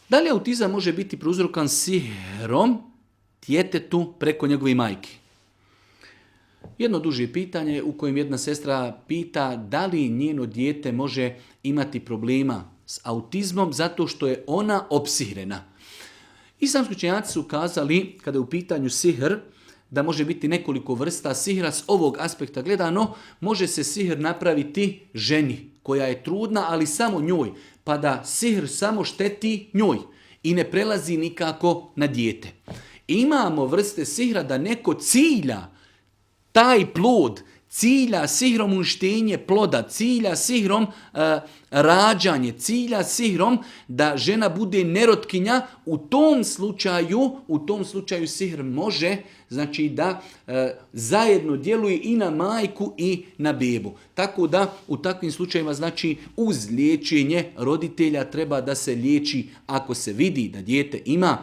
Da li autizam može biti prouzrokan sihrom djetetu preko njegove majke? Jedno duže pitanje u kojem jedna sestra pita da li njeno dijete može imati problema s autizmom zato što je ona opsihrena. Islamski učenjaci su kazali, kada je u pitanju sihr, da može biti nekoliko vrsta sihra. S ovog aspekta gledano, može se sihr napraviti ženi koja je trudna, ali samo njoj, pa da sihr samo šteti njoj i ne prelazi nikako na dijete. Imamo vrste sihra da neko cilja taj plod, cilja sihrom uništenje ploda, cilja sihrom rađanje, cilja sihrom da žena bude nerotkinja. U tom slučaju sihr može, znači da zajedno djeluje i na majku i na bebu. Tako da u takvim slučajevima, znači uz liječenje roditelja treba da se liječi ako se vidi da dijete ima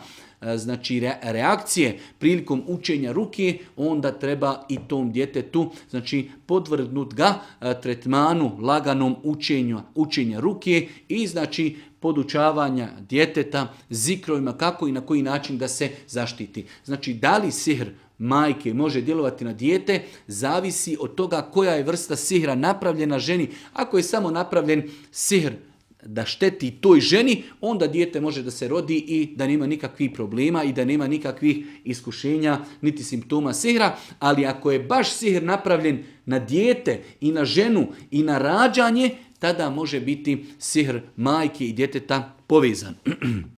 znači reakcije prilikom učenja ruke, onda treba i tom djetetu znači podvrgnut ga tretmanu laganom učenja ruke i znači podučavanja djeteta zikrovima kako i na koji način da se zaštiti. Znači da li sihr majke može djelovati na dijete, zavisi od toga koja je vrsta sihra napravljena ženi. Ako je samo napravljen sihr da šteti toj ženi, onda dijete može da se rodi i da nema nikakvih problema i da nema nikakvih iskušenja niti simptoma sihra. Ali ako je baš sihr napravljen na dijete i na ženu i na rađanje, tada može biti sihr majke i djeteta povezan.